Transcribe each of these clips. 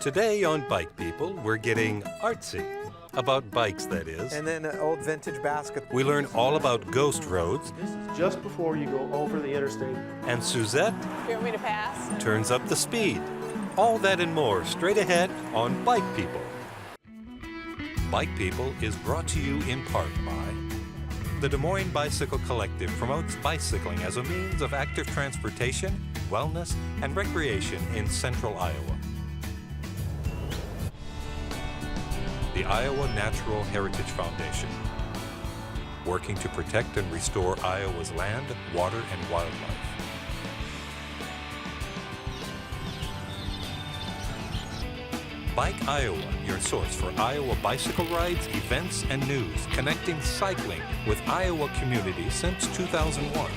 Today on Bike People, we're getting artsy. About bikes, that is. And then an old vintage basket. We learn all about ghost roads. This is just before you go over the interstate. And Suzet You want me to pass? turns up the speed. All that and more straight ahead on Bike People. Bike People is brought to you in part by the Des Moines Bicycle Collective promotes bicycling as a means of active transportation, wellness, and recreation in central Iowa. The Iowa Natural Heritage Foundation, working to protect and restore Iowa's land, water, and wildlife. Bike Iowa, your source for Iowa bicycle rides, events, and news, connecting cycling with Iowa community since 2001.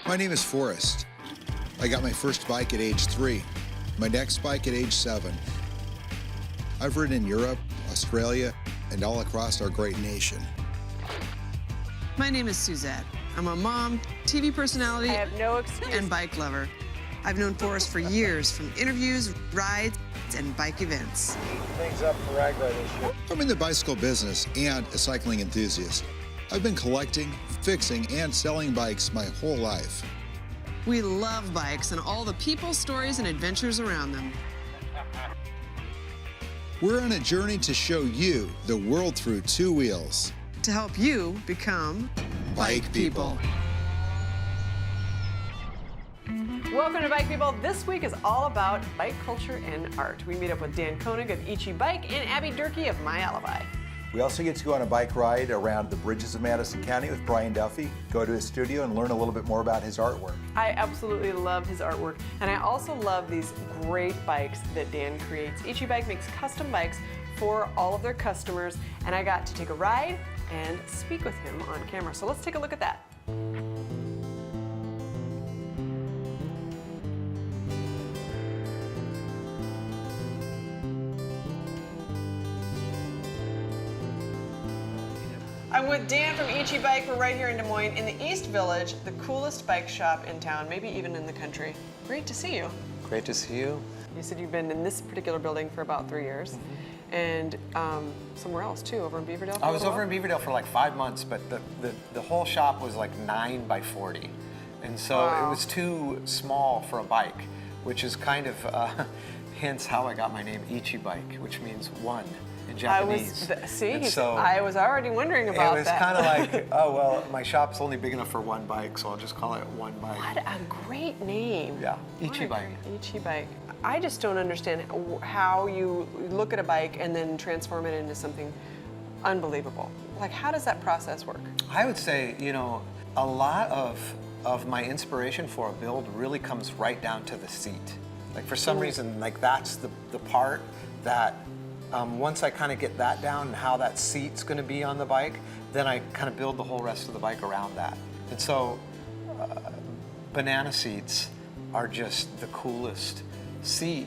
My name is Forrest. I got my first bike at age 3, my next bike at age 7. I've ridden in Europe, Australia, and all across our great nation. My name is Suzet. I'm a mom, TV personality, I have no excuse. and bike lover. I've known Forrest for years, from interviews, rides, and bike events. Things up for Ridgway this year. I'm in the bicycle business and a cycling enthusiast. I've been collecting, fixing, and selling bikes my whole life. We love bikes and all the people, stories, and adventures around them. We're on a journey to show you the world through two wheels. To help you become Bike People. Welcome to Bike People. This week is all about bike culture and art. We meet up with Dan Koenig of Ichi Bike and Abbie Durkee of My ALIBI. We also get to go on a bike ride around the bridges of Madison County with Brian Duffy, go to his studio and learn a little bit more about his artwork. I absolutely love his artwork, and I also love these great bikes that Dan creates. Ichi Bike makes custom bikes for all of their customers, and I got to take a ride and speak with him on camera. So let's take a look at that. I'm with Dan from Ichi Bike. We're right here in Des Moines in the East Village, the coolest bike shop in town, maybe even in the country. Great to see you. Great to see you. You said you've been in this particular building for about 3 years, and somewhere else too, over in Beaverdale. I was over in Beaverdale for like 5 months, but the whole shop was like 9 by 40. And so it was too small for a bike, which is kind of, hence how I got my name Ichi Bike, which means one in Japanese. I was already wondering about that. It was kind of like, oh, well, my shop's only big enough for one bike, so I'll just call it one bike. What a great name. Yeah, Ichi Bike. Ichi Bike. I just don't understand how you look at a bike and then transform it into something unbelievable. Like, how does that process work? I would say, you know, a lot of my inspiration for a build really comes right down to the seat. Like, for some reason, like, that's the part that once I kind of get that down and how that seat's going to be on the bike, then I kind of build the whole rest of the bike around that. And so banana seats are just the coolest seat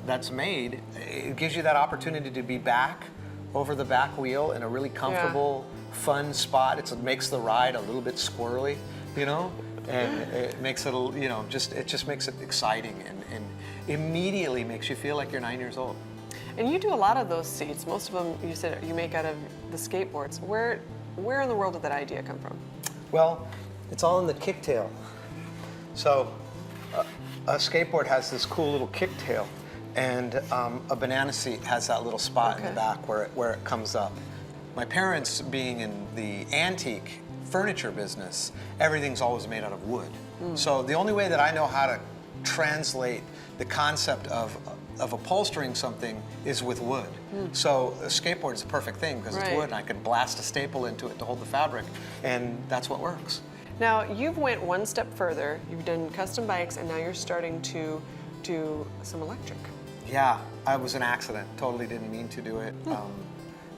that's made. It gives you that opportunity to be back over the back wheel in a really comfortable, fun spot. It makes the ride a little bit squirrely, you know, and it makes it, you know, it just makes it exciting and immediately makes you feel like you're 9 years old. And you do a lot of those seats. Most of them, you said, you make out of the skateboards. Where in the world did that idea come from? Well, it's all in the kicktail. So a skateboard has this cool little kicktail, and a banana seat has that little spot in the back where it comes up. My parents, being in the antique furniture business, everything's always made out of wood. So the only way that I know how to translate the concept of upholstering something is with wood. So a skateboard is the perfect thing because it's wood, and I can blast a staple into it to hold the fabric, and that's what works. Now, you've went one step further. You've done custom bikes, and now you're starting to do some electric. Yeah, it was an accident. Totally didn't mean to do it.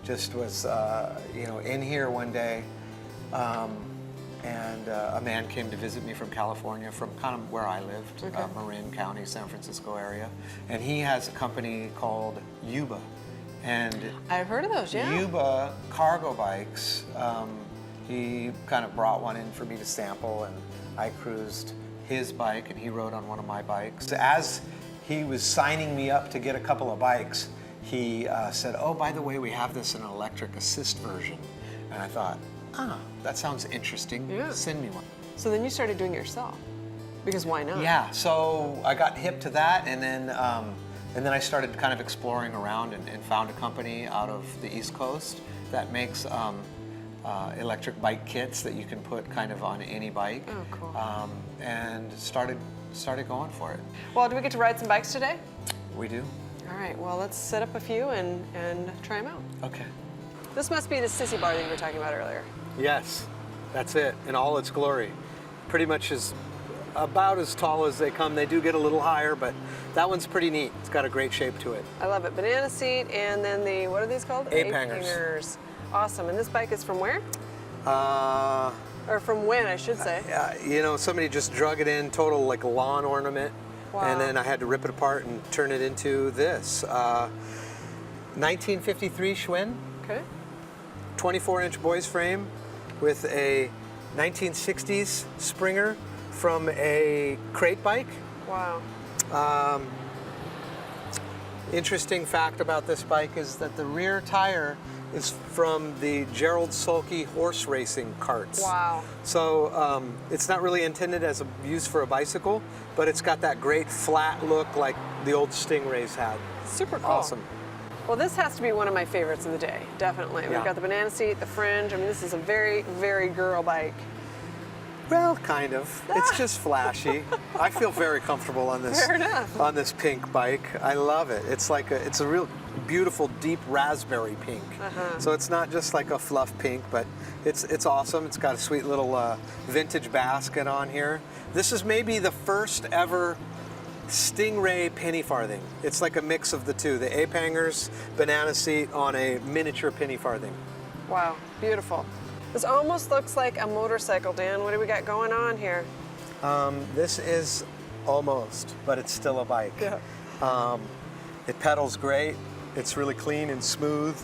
Just was, you know, in here one day, and a man came to visit me from California, from kind of where I lived, Marin County, San Francisco area, and he has a company called Yuba, and I've heard of those, yeah. Yuba cargo bikes he kind of brought one in for me to sample, and I cruised his bike and he rode on one of my bikes. As he was signing me up to get a couple of bikes, he said, oh, by the way, we have this in an electric assist version. And I thought, that sounds interesting. Yeah. Send me one. So then you started doing it yourself, because why not? Yeah, so I got hip to that, and then I started kind of exploring around and found a company out of the East Coast that makes electric bike kits that you can put kind of on any bike. Oh, cool. And started going for it. Well, do we get to ride some bikes today? We do. All right, well, let's set up a few and try them out. Okay. This must be the sissy bar that you were talking about earlier. Yes, that's it, in all its glory. Pretty much is about as tall as they come. They do get a little higher, but that one's pretty neat. It's got a great shape to it. I love it. Banana seat, and then the, what are these called? Ape hangers. Awesome. And this bike is from where? Or from when, I should say. You know, somebody just drug it in, total like lawn ornament. Wow. And then I had to rip it apart and turn it into this. 1953 Schwinn, Okay. 24-inch boys frame with a 1960s Springer from a crate bike. Wow. Interesting fact about this bike is that the rear tire is from the Gerald Sulky horse racing carts. Wow. So it's not really intended as a use for a bicycle, but it's got that great flat look like the old Stingrays had. Super cool. Awesome. Well, this has to be one of my favorites of the day, definitely. Yeah. We've got the banana seat, the fringe. I mean, this is a very, very girl bike. Well, kind of. It's just flashy. I feel very comfortable on this. Fair enough. On this pink bike. I love it. It's like it's a real beautiful deep raspberry pink. So it's not just like a fluff pink, but it's awesome. It's got a sweet little vintage basket on here. This is maybe the first ever Stingray penny farthing. It's like a mix of the two, the ape hangers, banana seat on a miniature penny farthing. Wow, beautiful. This almost looks like a motorcycle, Dan. What do we got going on here? This is almost, but it's still a bike. Yeah. It pedals great. It's really clean and smooth.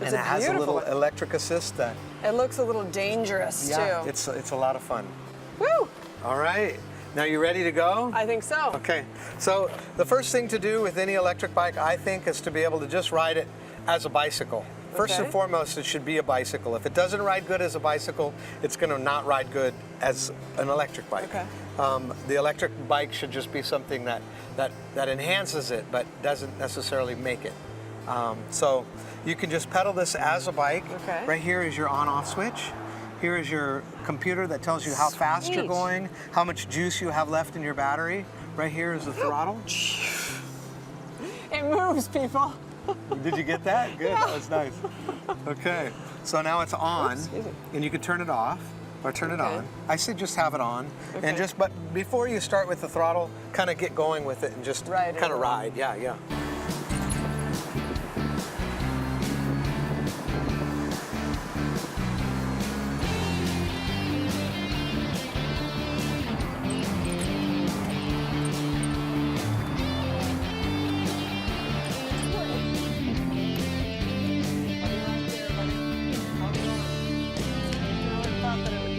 It's and it has a beautiful little electric assist that. It looks a little dangerous, Yeah, too. it's a lot of fun. Woo! All right. Now you ready to go? I think so. Okay. So the first thing to do with any electric bike, I think, is to be able to just ride it as a bicycle. First Okay. and foremost, it should be a bicycle. If it doesn't ride good as a bicycle, it's going to not ride good as an electric bike. Okay. The electric bike should just be something that enhances it, but doesn't necessarily make it. So you can just pedal this as a bike. Okay. Right here is your on-off switch. Here is your computer that tells you how fast you're Sweet. going, how much juice you have left in your battery. Right here is the throttle. It moves, people. Did you get that? Good, that was nice. Okay, so now it's on, Excuse me. and you can turn it off or turn it Okay. on. I say just have it on, Okay. and but before you start with the throttle, kind of get going with it and just Ride it kind of along. ride. Yeah, yeah.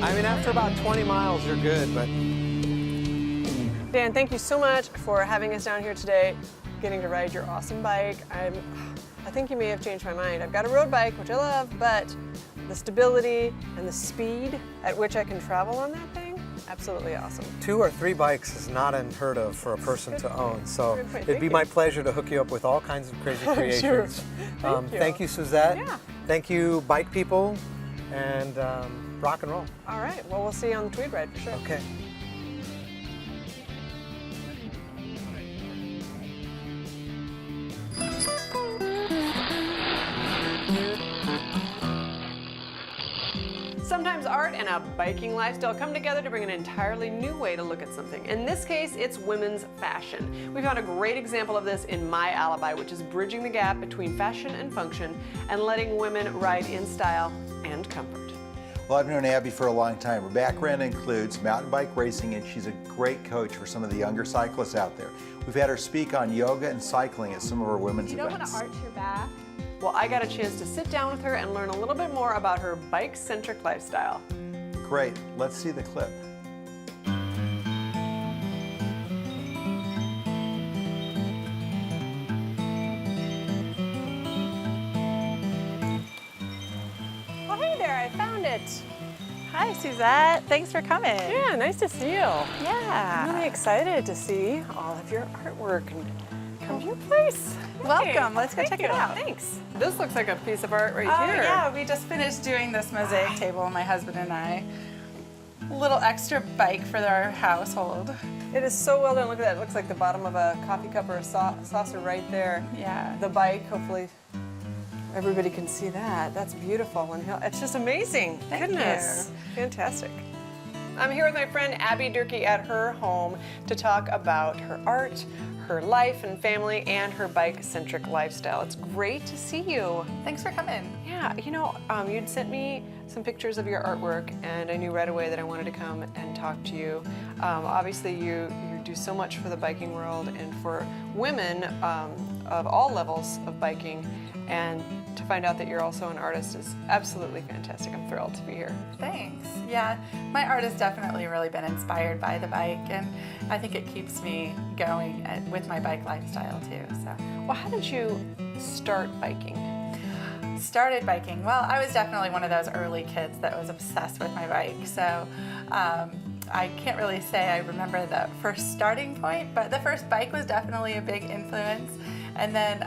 I mean, after about 20 miles, you're good, but Dan, thank you so much for having us down here today, getting to ride your awesome bike. I think you may have changed my mind. I've got a road bike, which I love, but the stability and the speed at which I can travel on that thing, absolutely awesome. 2 or 3 bikes is not unheard of for a person to own. So Good point. it'd Thank be you. my pleasure to hook you up with all kinds of crazy creations. Thank you. Suzette. Yeah. Thank you, bike people, and rock and roll. All right, well, we'll see you on the Tweed Ride for sure. Okay. Sometimes art and a biking lifestyle come together to bring an entirely new way to look at something. In this case, it's women's fashion. We found a great example of this in My Alibi, which is bridging the gap between fashion and function and letting women ride in style and comfort. Well, I've known Abbie for a long time. Her background includes mountain bike racing, and she's a great coach for some of the younger cyclists out there. We've had her speak on yoga and cycling at some of our women's You don't events. want to arch your back. Well, I got a chance to sit down with her and learn a little bit more about her bike-centric lifestyle. Great. Let's see the clip. Oh, hey there, I found it. Hi, Suzet. Thanks for coming. Yeah, nice to see you. Yeah. I'm really excited to see all of your artwork and come to your place. Welcome. Let's go Thank check you. it out. Thanks. This looks like a piece of art right Oh, here. yeah. We just finished doing this mosaic table, my husband and I. A little extra bike for our household. It is so well done. Look at that. It looks like the bottom of a coffee cup or a saucer right there. Yeah. The bike, hopefully everybody can see that. That's beautiful. And it's just amazing. Thank Goodness. you. Fantastic. I'm here with my friend Abbie Durkee at her home to talk about her art, her life and family, and her bike-centric lifestyle. It's great to see you. Thanks for coming. Yeah, you know, you'd sent me some pictures of your artwork, and I knew right away that I wanted to come and talk to you. Obviously, you do so much for the biking world and for women of all levels of biking, and to find out that you're also an artist is absolutely fantastic. I'm thrilled to be here. Thanks. Yeah, my art has definitely really been inspired by the bike, and I think it keeps me going with my bike lifestyle too. So, well, how did you start biking? Started biking. Well, I was definitely one of those early kids that was obsessed with my bike. So I can't really say I remember the first starting point, but the first bike was definitely a big influence. And then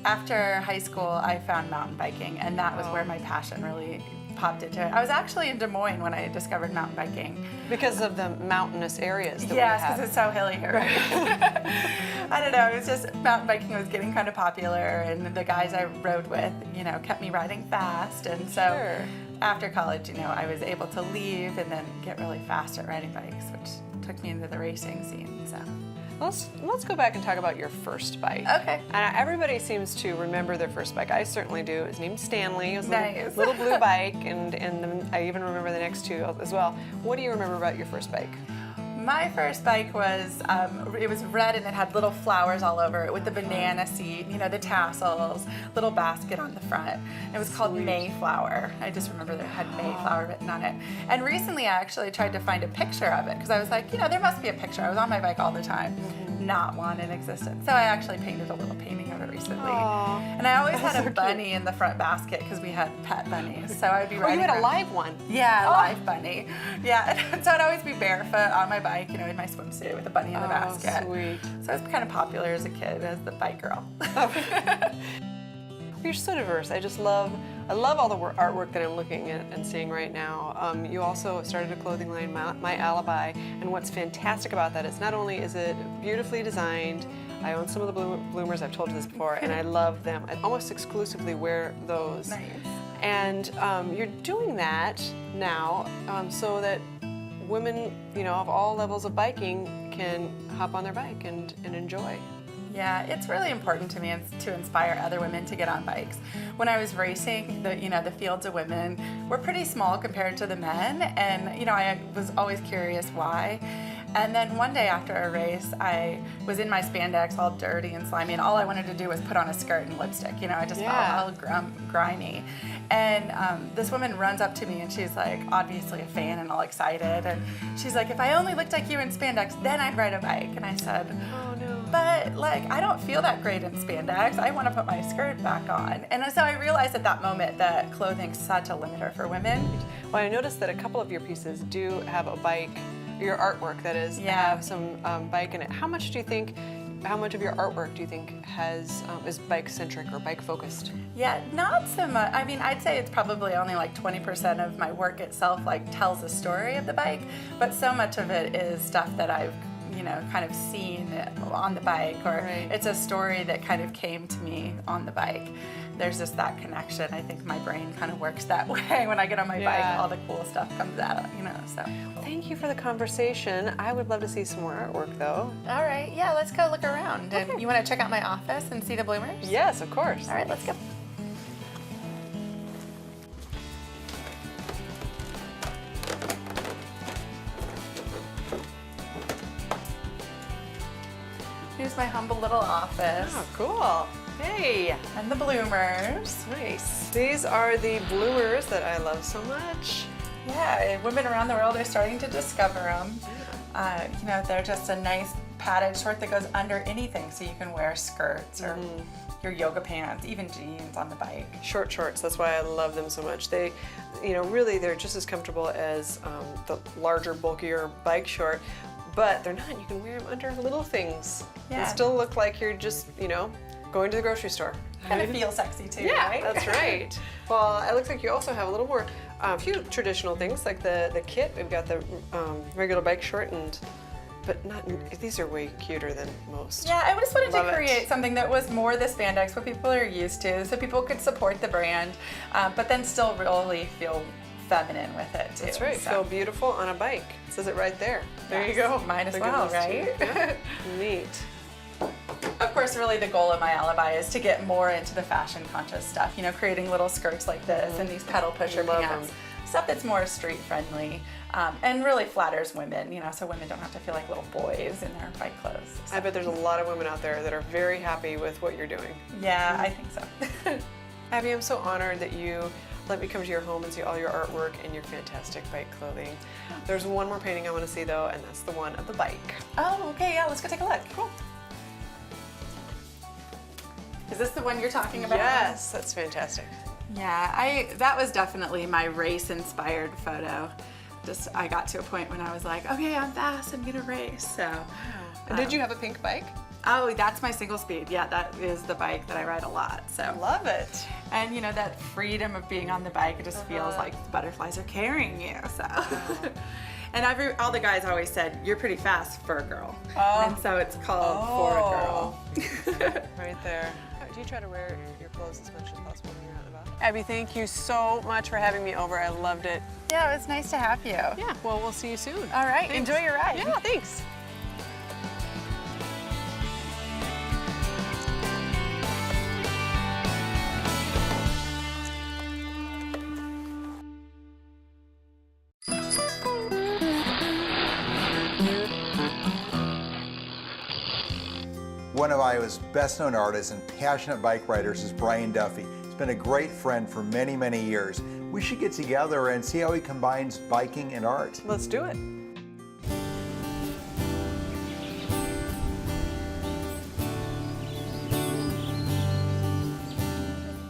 after high school, I found mountain biking, and that was where my passion really popped into it. I was actually in Des Moines when I discovered mountain biking. Because of the mountainous areas that we Yes, have. because it's so hilly here. I don't know, it was just mountain biking was getting kind of popular, and the guys I rode with, you know, kept me riding fast. And so Sure. after college, you know, I was able to leave and then get really fast at riding bikes, which took me into the racing scene. So. Let's go back and talk about your first bike. Okay. Everybody seems to remember their first bike. I certainly do. It was named Stanley. It was a Nice. little blue bike, and then I even remember the next two as well. What do you remember about your first bike? My first bike was, it was red and it had little flowers all over it with the banana seat, you know, the tassels, little basket on the front. It was called Mayflower. I just remember that it had Mayflower written on it. And recently I actually tried to find a picture of it because I was like, you know, there must be a picture. I was on my bike all the time. Not one in existence. So I actually painted a little painting of it recently. Aww. And I always had so a cute. bunny in the front basket because we had pet bunnies. So I'd be Oh, riding you had a around- live one. Yeah, a live bunny. Yeah, so I'd always be barefoot on my bike, you know, in my swimsuit with a bunny in the basket. Sweet. So I was kind of popular as a kid as the bike girl. You're so diverse. I love all the artwork that I'm looking at and seeing right now. You also started a clothing line, My ALIBI, and what's fantastic about that is not only is it beautifully designed, I own some of the bloomers, I've told you this before, and I love them. I almost exclusively wear those. Nice. And you're doing that now so that women, you know, of all levels of biking can hop on their bike and enjoy. Yeah, it's really important to me to inspire other women to get on bikes. When I was racing, the fields of women were pretty small compared to the men, and you know, I was always curious why. And then one day after a race, I was in my spandex all dirty and slimy, and all I wanted to do was put on a skirt and lipstick. You know, I just felt all grimy. And this woman runs up to me, and she's like, obviously a fan and all excited. And she's like, if I only looked like you in spandex, then I'd ride a bike. And I said, Oh no. but like, I don't feel that great in spandex. I want to put my skirt back on. And so I realized at that moment that clothing's such a limiter for women. Well, I noticed that a couple of your pieces do have a bike, your artwork that is, have some bike in it. How much of your artwork do you think is bike-centric or bike-focused? Yeah, not so much. I mean, I'd say it's probably only like 20% of my work itself like tells the story of the bike, but so much of it is stuff that I've, you know, kind of seen on the bike, or it's a story that kind of came to me on the bike. There's just that connection. I think my brain kind of works that way. When I get on my bike, all the cool stuff comes out, you know, so. Thank you for the conversation. I would love to see some more artwork, though. All right, yeah, let's go look around. And you want to check out my office and see the bloomers? Yes, of course. All right, let's go. Here's my humble little office. Oh, cool. Hey, And the bloomers. nice. These are the bloomers that I love so much. Yeah, and women around the world are starting to discover them. You know, they're just a nice padded short that goes under anything, so you can wear skirts or your yoga pants, even jeans on the bike. Short shorts, that's why I love them so much. They, you know, really they're just as comfortable as the larger, bulkier bike short, but they're not. You can wear them under little things Yeah. and still look like you're just, you know, going to the grocery store. Kind of feel sexy too, Yeah, right? that's right. Well, it looks like you also have a little more, a few traditional things like the kit. We've got the regular bike short but not, these are way cuter than most. Yeah, I just wanted Love to it. create something that was more the spandex, what people are used to, so people could support the brand, but then still really feel feminine with it too. That's right, So, feel beautiful on a bike. It says it right there. There you yes, go. might as Look at well, those two. right? Yeah. Neat. Of course, really the goal of my ALIBI is to get more into the fashion conscious stuff, you know, creating little skirts like this and these pedal pusher Love pants. them. Stuff that's more street friendly and really flatters women, you know, so women don't have to feel like little boys in their bike clothes. I bet there's a lot of women out there that are very happy with what you're doing. Yeah, I think so. Abbie, I'm so honored that you let me come to your home and see all your artwork and your fantastic bike clothing. There's one more painting I want to see though, and that's the one of the bike. Oh, okay, yeah, let's go take a look. Cool. Is this the one you're talking about? Yes, that's fantastic. Yeah, that was definitely my race-inspired photo. Just I got to a point when I was like, okay, I'm fast, I'm gonna race. So. And did you have a pink bike? Oh, that's my single speed. Yeah, that is the bike that I ride a lot. So. Love it. And you know that freedom of being on the bike, it just feels like the butterflies are carrying you. So. And all the guys always said, you're pretty fast for a girl. And so it's called For a Girl. Right there. Do you try to wear your clothes as much as possible when you're out and about? Abbie, thank you so much for having me over. I loved it. Yeah, it was nice to have you. Yeah, well, we'll see you soon. All right, Thanks. enjoy your ride. Yeah, thanks. One of Iowa's best-known artists and passionate bike riders is Brian Duffy. He's been a great friend for many, many years. We should get together and see how he combines biking and art. Let's do it.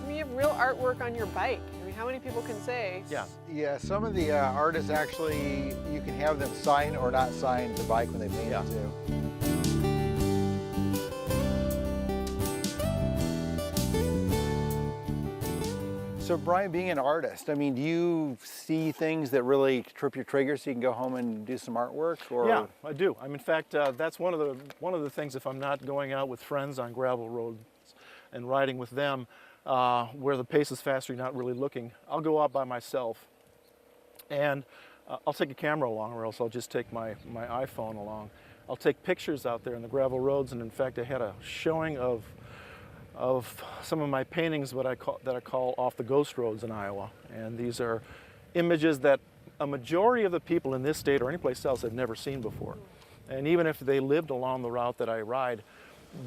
You have real artwork on your bike. I mean, how many people can say? Yeah, some of the artists actually, you can have them sign or not sign the bike when they paint it too. So Brian, being an artist, I mean, do you see things that really trip your trigger so you can go home and do some artwork? Or? Yeah, I do. In fact, that's one of the things. If I'm not going out with friends on gravel roads and riding with them, where the pace is faster, you're not really looking, I'll go out by myself, and I'll take a camera along, or else I'll just take my iPhone along. I'll take pictures out there on the gravel roads, and in fact, I had a showing of some of my paintings that I call off the ghost roads in Iowa. And these are images that a majority of the people in this state or anyplace else have never seen before. And even if they lived along the route that I ride,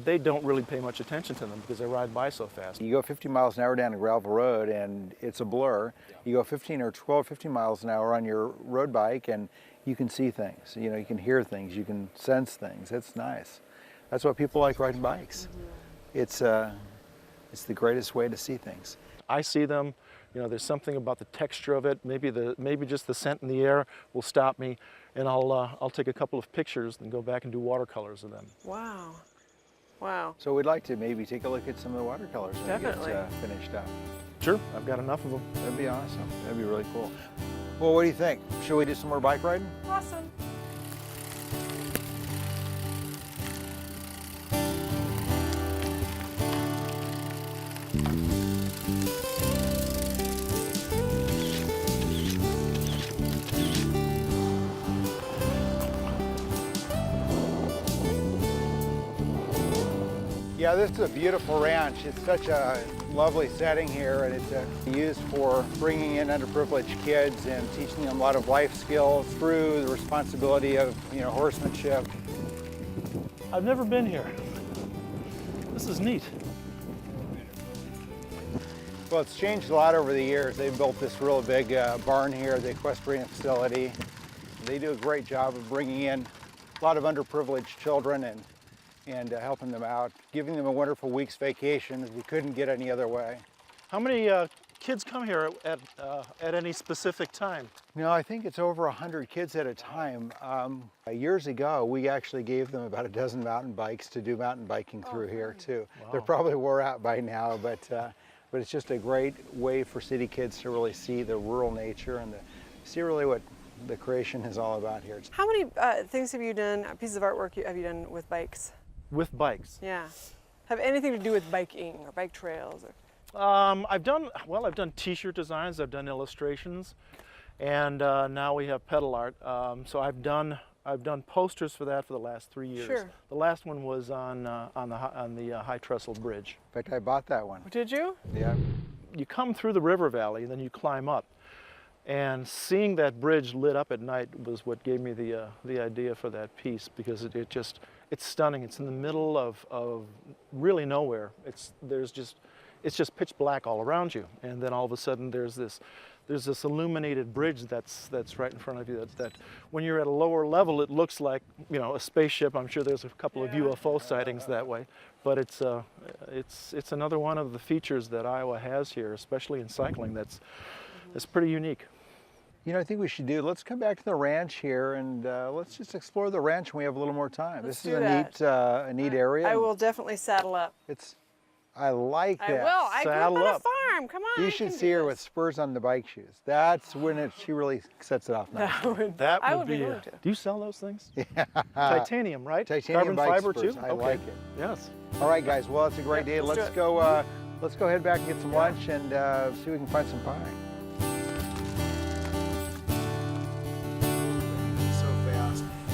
they don't really pay much attention to them because I ride by so fast. You go 50 miles an hour down a gravel road and it's a blur. You go 15 or 12, 15 miles an hour on your road bike and you can see things. You know, you can hear things, you can sense things. It's nice. That's what people like riding bikes. It's the greatest way to see things. I see them, you know, there's something about the texture of it, maybe just the scent in the air will stop me, and I'll take a couple of pictures and go back and do watercolors of them. Wow. Wow. So we'd like to maybe take a look at some of the watercolors when Definitely. we get finished up. Sure, I've got enough of them. That'd be awesome. That'd be really cool. Well, what do you think? Should we do some more bike riding? Awesome. Yeah, this is a beautiful ranch. It's such a lovely setting here, and it's used for bringing in underprivileged kids and teaching them a lot of life skills through the responsibility of, you know, horsemanship. I've never been here. This is neat. Well, it's changed a lot over the years. They built this real big barn here, the equestrian facility. They do a great job of bringing in a lot of underprivileged children and helping them out, giving them a wonderful week's vacation that we couldn't get any other way. How many kids come here at any specific time? No, I think it's over 100 kids at a time. Years ago, we actually gave them about a dozen mountain bikes to do mountain biking through here too. Wow. They're probably wore out by now, but it's just a great way for city kids to really see the rural nature and see really what the creation is all about here. How many things have you done, pieces of artwork have you done with bikes? With bikes? Yeah. Have anything to do with biking or bike trails? Or... I've done T-shirt designs, I've done illustrations, and now we have pedal art. So I've done posters for that for the last 3 years. Sure. The last one was on the High Trestle Bridge. In fact, I bought that one. Did you? Yeah. You come through the river valley, and then you climb up. And seeing that bridge lit up at night was what gave me the idea for that piece, because it's stunning. It's in the middle of really nowhere. It's just pitch black all around you, and then all of a sudden there's this illuminated bridge that's right in front of you. That when you're at a lower level, it looks like, you know, a spaceship. I'm sure there's a couple of UFO sightings that way, but it's another one of the features that Iowa has here, especially in cycling. That's pretty unique. You know, I think we should let's come back to the ranch here and let's just explore the ranch when we have a little more time. Let's this do is a neat area. I will definitely saddle up. I like that. I will. I grew up on a farm. Come on. You should see her with spurs on the bike shoes. That's when she really sets it off nice. That would be. Do you sell those things? Yeah. Titanium, right? Titanium Carbon fiber spurs. too. I like it. Yes. All right, guys. Well, it's a great day. Let's go head back and get some lunch and see if we can find some pie.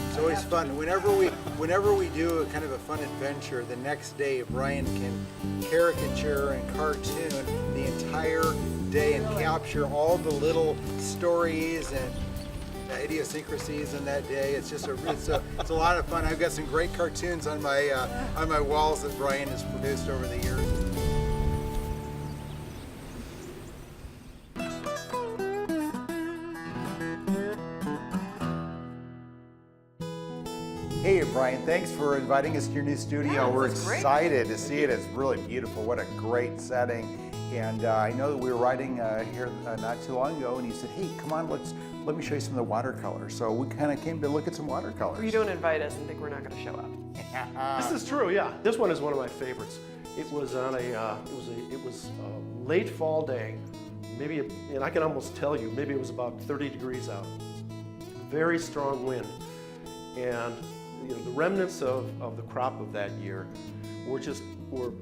It's always fun. Whenever we do a kind of a fun adventure, the next day Brian can caricature and cartoon the entire day and capture all the little stories and idiosyncrasies in that day. It's a lot of fun. I've got some great cartoons on my walls that Brian has produced over the years. Hey, Brian, thanks for inviting us to your new studio. Yeah, We're great. excited to see it. It's really beautiful. What a great setting. And I know that we were riding here not too long ago, and you said, hey, come on, let me show you some of the watercolors. So we kind of came to look at some watercolors. You don't invite us and think we're not going to show up. This is true, yeah. This one is one of my favorites. It was on it was a late fall day, and I can almost tell you, maybe it was about 30 degrees out. Very strong wind, and the remnants of the crop of that year were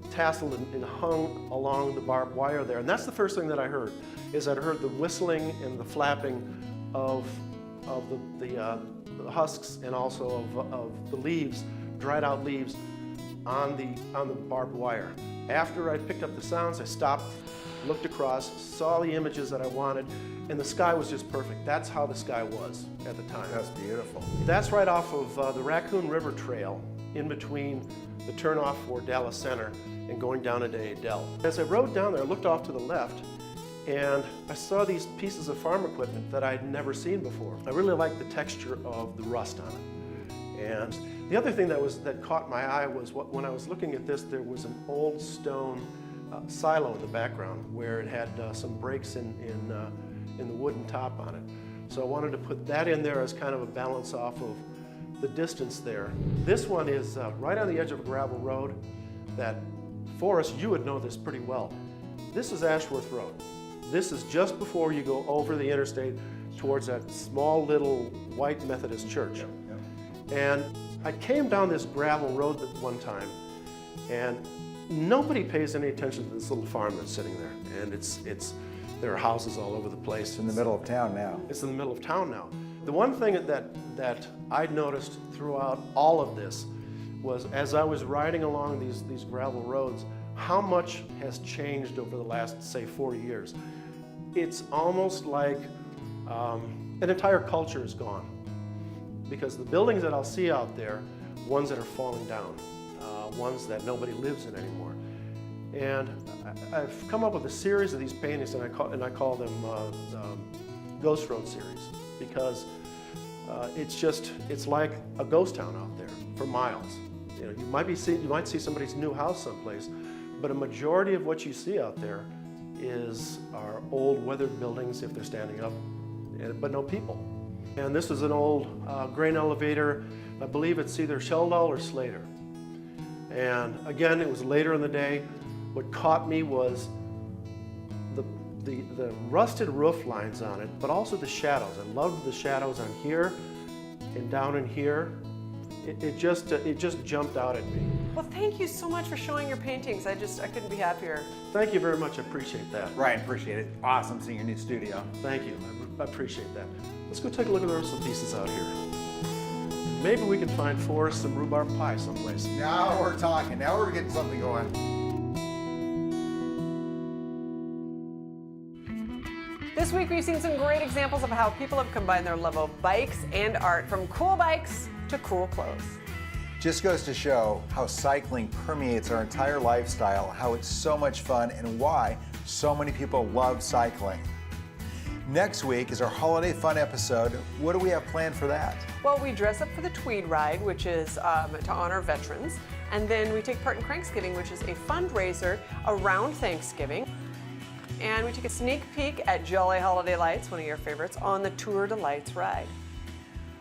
tasseled and hung along the barbed wire there. And that's the first thing that I heard, is I heard the whistling and the flapping of the husks and also of the leaves, dried out leaves on the barbed wire. After I picked up the sounds, I stopped, looked across, saw the images that I wanted, and the sky was just perfect. That's how the sky was at the time. That's beautiful. That's right off of the Raccoon River Trail, in between the turnoff for Dallas Center and going down into Adel. As I rode down there, I looked off to the left, and I saw these pieces of farm equipment that I'd never seen before. I really liked the texture of the rust on it. And the other thing that caught my eye was when I was looking at this, there was an old stone silo in the background where it had some breaks in the wooden top on it. So I wanted to put that in there as kind of a balance off of the distance there. This one is right on the edge of a gravel road that, Forrest, you would know this pretty well. This is Ashworth Road. This is just before you go over the interstate towards that small little white Methodist church. Yep. And I came down this gravel road one time, and nobody pays any attention to this little farm that's sitting there. And there are houses all over the place. It's in the middle of town now. It's in the middle of town now. The one thing that I'd noticed throughout all of this was, as I was riding along these gravel roads, how much has changed over the last, say, 40 years. It's almost like an entire culture is gone, because the buildings that I'll see out there, ones that are falling down, ones that nobody lives in anymore, And I've come up with a series of these paintings, and I call them Ghost Road series, because it's like a ghost town out there for miles. You know, you might see somebody's new house someplace, but a majority of what you see out there are old weathered buildings if they're standing up, but no people. And this is an old grain elevator. I believe it's either Sheldall or Slater. And again, it was later in the day. What caught me was the rusted roof lines on it, but also the shadows. I loved the shadows on here and down in here. It just jumped out at me. Well, thank you so much for showing your paintings. I couldn't be happier. Thank you very much. I appreciate that. Ryan, appreciate it. Awesome seeing your new studio. Thank you. I appreciate that. Let's go take a look at the rest of the pieces out here. Maybe we can find Forrest some rhubarb pie someplace. Now we're talking. Now we're getting something going. This week we've seen some great examples of how people have combined their love of bikes and art, from cool bikes to cool clothes. Just goes to show how cycling permeates our entire lifestyle, how it's so much fun, and why so many people love cycling. Next week is our holiday fun episode. What do we have planned for that? Well, we dress up for the Tweed Ride, which is to honor veterans, and then we take part in Cranksgiving, which is a fundraiser around Thanksgiving. And we take a sneak peek at Jolly Holiday Lights, one of your favorites, on the Tour de Lights ride.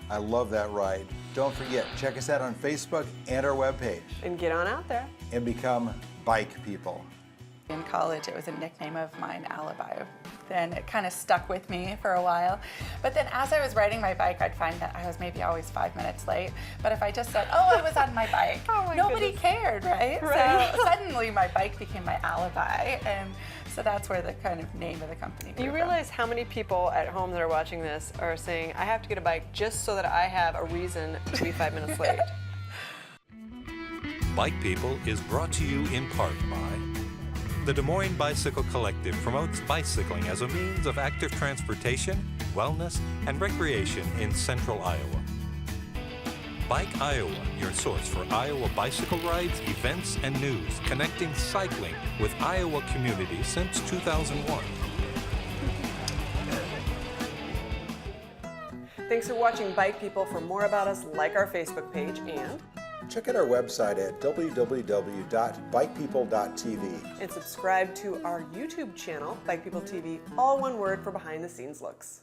I love that ride. Don't forget, check us out on Facebook and our webpage. And get on out there. And become bike people. In college, it was a nickname of mine, ALIBI. Then it kind of stuck with me for a while. But then as I was riding my bike, I'd find that I was maybe always 5 minutes late. But if I just said, oh, I was on my bike, nobody cared, right? So suddenly my bike became my alibi. And so that's where the kind of name of the company grew You realize how many people at home that are watching this are saying, I have to get a bike just so that I have a reason to be 5 minutes late. Bike People is brought to you in part by the Des Moines Bicycle Collective promotes bicycling as a means of active transportation, wellness, and recreation in central Iowa. Bike Iowa, your source for Iowa bicycle rides, events, and news, connecting cycling with Iowa communities since 2001. Thanks for watching Bike People. For more about us, like our Facebook page and check out our website at www.bikepeople.tv. subscribe to our YouTube channel, Bike People TV, all one word, for behind the scenes looks.